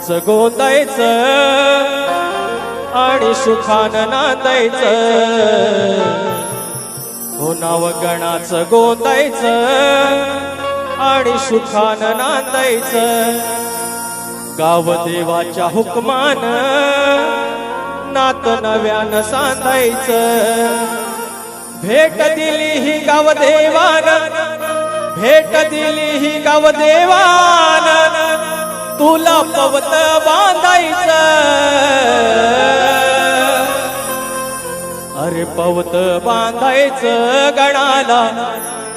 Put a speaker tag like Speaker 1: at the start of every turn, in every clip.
Speaker 1: गणाचं गोंदायचं आणि सुखानं नांदायचं. हो नाव गणाचं गोंदायचं आणि सुखानं नांदायचं. गाव देवाच्या हुकमानं नात नव्यानं सांधायचं. भेट दिली ही गावदेवानं, भेट दिली ही गावदेवानं, तुला पवत बांधायचं. अरे पवत बांधायचं गणाला,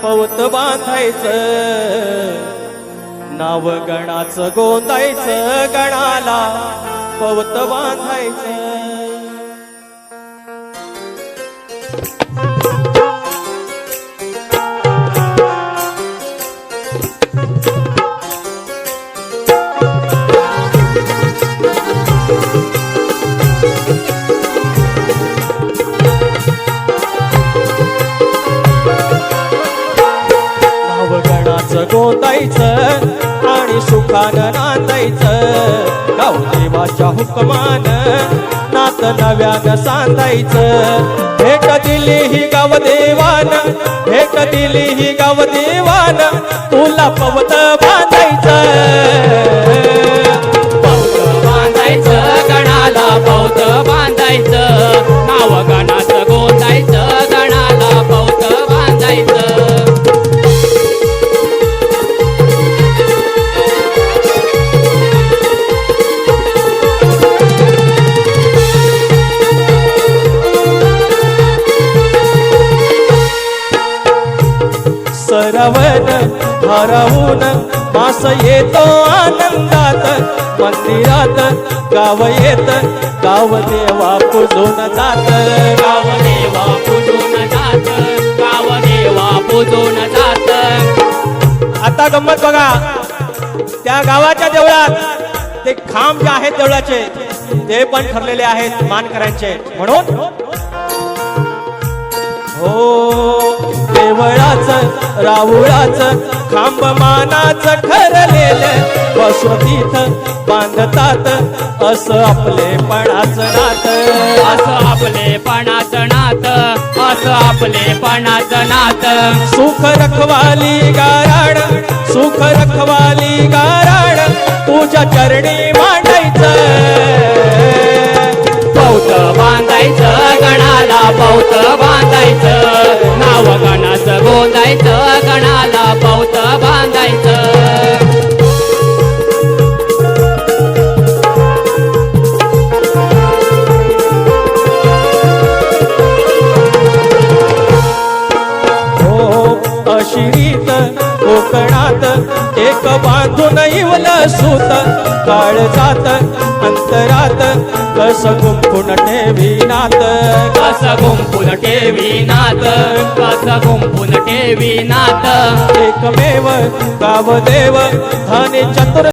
Speaker 1: पवत बांधायचं. नाव गणाचं गोंदायचं गणाला, पवत बांधायचं. गोंदायचं आणि सुखानं नांदायचं. गावदेवाच्या हुकमानं नात नव्यानं सांधायचं. भेट दिली ही गावदेवानं, भेट दिली ही गावदेवानं, तुला पवत बांधायचं.
Speaker 2: पवत बांधायचं गणाला, पवत बांधायचं. नाव गणाचं गोंदायचं गणाला, पवत बांधायचं.
Speaker 1: सरवन हरवून मास येतो आनंदात. मंदिरात गाव येत, गावदेवा पूजून जात.
Speaker 2: गावदेवा पूजून जात, गावदेवा पूजून जात.
Speaker 1: आता गंमत बघा, त्या गावाच्या देवळात ते खांब जे आहेत देवळाचे ते पण ठरलेले आहेत मानकऱ्यांचे. म्हणून हो देवळाचं राऊळाचं खांब मानाचं ठरलेलं. बसवतीत बांधतात असं आपलेपणाचं नातं,
Speaker 2: असं आपलेपणाचं नातं, असं आपलेपणाचं नातं.
Speaker 1: सुख रखवाली गाराड, सुख रखवाली गाराड, तुझ्या चरणी मांडायचं.
Speaker 2: पवत बांधायचं गणाला, पवत बांधायचं. नाव गणाचं गोंदायचं गणाला, पवत बांधायचं.
Speaker 1: अशिरीत कोकणात एक बांधून इवलं सूत. काळजात अंतरात कस गुंफून ठेवी नात,
Speaker 2: कस गुंफून ठेवी नात, कस गुंफून ठेवी नात.
Speaker 1: एकमेव गावदेव धनी चतुर